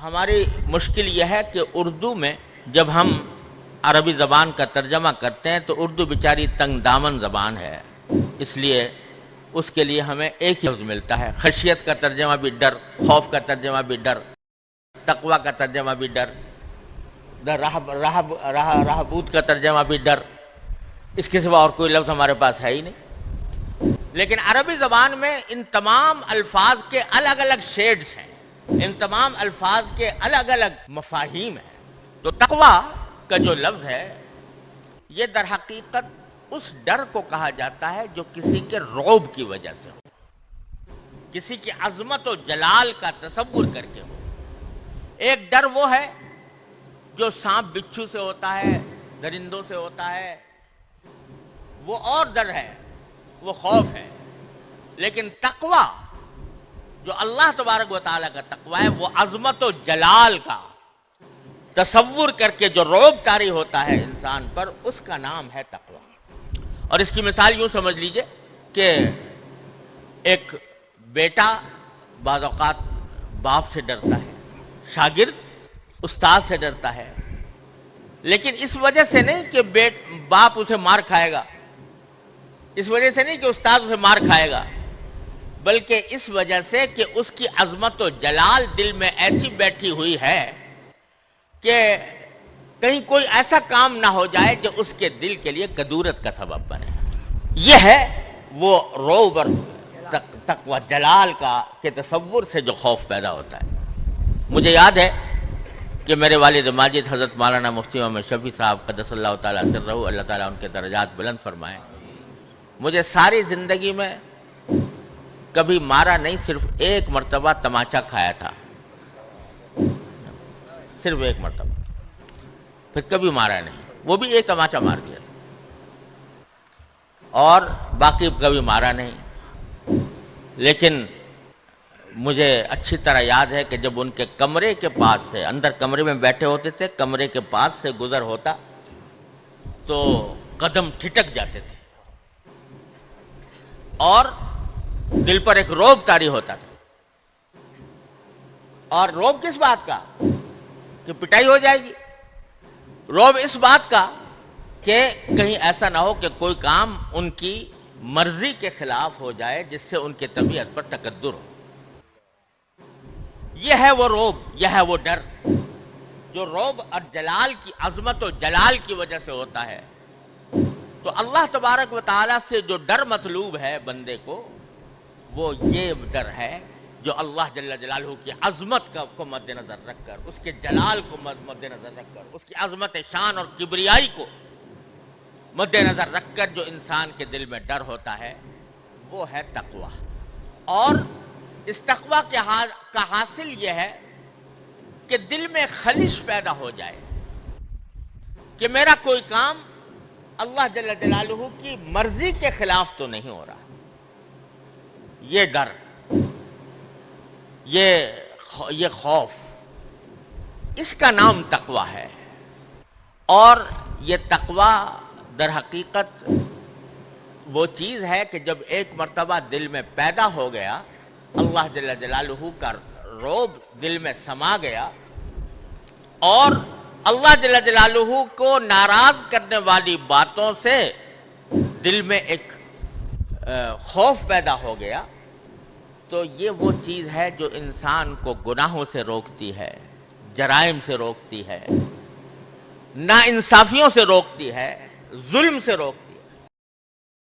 ہماری مشکل یہ ہے کہ اردو میں جب ہم عربی زبان کا ترجمہ کرتے ہیں تو اردو بیچاری تنگ دامن زبان ہے، اس لیے اس کے لیے ہمیں ایک ہی لفظ ملتا ہے۔ خشیت کا ترجمہ بھی ڈر، خوف کا ترجمہ بھی ڈر، تقوی کا ترجمہ بھی ڈر، رہبوت کا ترجمہ بھی ڈر، اس کے سوا اور کوئی لفظ ہمارے پاس ہے ہی نہیں۔ لیکن عربی زبان میں ان تمام الفاظ کے الگ الگ شیڈز ہیں، ان تمام الفاظ کے الگ الگ مفاہیم ہیں۔ تو تقوی کا جو لفظ ہے یہ در حقیقت اس ڈر کو کہا جاتا ہے جو کسی کے رعب کی وجہ سے ہو، کسی کی عظمت و جلال کا تصور کر کے ہو۔ ایک ڈر وہ ہے جو سانپ بچھو سے ہوتا ہے، درندوں سے ہوتا ہے، وہ اور ڈر ہے، وہ خوف ہے۔ لیکن تقوی جو اللہ تبارک و تعالیٰ کا تقوی ہے وہ عظمت و جلال کا تصور کر کے جو رعب طاری ہوتا ہے انسان پر، اس کا نام ہے تقوی۔ اور اس کی مثال یوں سمجھ لیجئے کہ ایک بیٹا بعض اوقات باپ سے ڈرتا ہے، شاگرد استاد سے ڈرتا ہے، لیکن اس وجہ سے نہیں کہ باپ اسے مار کھائے گا، اس وجہ سے نہیں کہ استاد اسے مار کھائے گا، بلکہ اس وجہ سے کہ اس کی عظمت و جلال دل میں ایسی بیٹھی ہوئی ہے کہ کہیں کوئی ایسا کام نہ ہو جائے جو اس کے دل کے لیے کدورت کا سبب بنے۔ یہ ہے وہ رعب اور تقوی جلال کا کہ تصور سے جو خوف پیدا ہوتا ہے۔ مجھے یاد ہے کہ میرے والد ماجد حضرت مولانا مفتی محمد شفیع صاحب قدس اللہ تعالیٰ سرہ، اللہ تعالیٰ ان کے درجات بلند فرمائیں، مجھے ساری زندگی میں کبھی مارا نہیں، صرف ایک مرتبہ تماچا کھایا تھا، صرف ایک مرتبہ، پھر کبھی مارا نہیں، وہ بھی ایک تماچا مار دیا تھا، اور باقی کبھی مارا نہیں۔ لیکن مجھے اچھی طرح یاد ہے کہ جب ان کے کمرے کے پاس سے، اندر کمرے میں بیٹھے ہوتے تھے، کمرے کے پاس سے گزر ہوتا تو قدم ٹھٹک جاتے تھے اور دل پر ایک رعب طاری ہوتا تھا۔ اور رعب کس بات کا؟ کہ پٹائی ہو جائے گی۔ رعب اس بات کا کہ کہیں ایسا نہ ہو کہ کوئی کام ان کی مرضی کے خلاف ہو جائے جس سے ان کی طبیعت پر تکدر ہو۔ یہ ہے وہ رعب، یہ ہے وہ ڈر جو رعب اور جلال کی عظمت و جلال کی وجہ سے ہوتا ہے۔ تو اللہ تبارک و تعالیٰ سے جو ڈر مطلوب ہے بندے کو، وہ یہ ڈر ہے جو اللہ جل جلالہ کی عظمت کو مد نظر رکھ کر، اس کے جلال کو مد نظر رکھ کر، اس کی عظمت شان اور کبریائی کو مد نظر رکھ کر جو انسان کے دل میں ڈر ہوتا ہے وہ ہے تقوی۔ اور اس تقوی کا حاصل یہ ہے کہ دل میں خلش پیدا ہو جائے کہ میرا کوئی کام اللہ جل جلالہ کی مرضی کے خلاف تو نہیں ہو رہا۔ یہ ڈر، یہ خوف، اس کا نام تقوی ہے۔ اور یہ تقوی در حقیقت وہ چیز ہے کہ جب ایک مرتبہ دل میں پیدا ہو گیا، اللہ جل جلالہ کا رعب دل میں سما گیا، اور اللہ جل جلالہ کو ناراض کرنے والی باتوں سے دل میں ایک خوف پیدا ہو گیا، تو یہ وہ چیز ہے جو انسان کو گناہوں سے روکتی ہے، جرائم سے روکتی ہے، ناانصافیوں سے روکتی ہے، ظلم سے روکتی ہے۔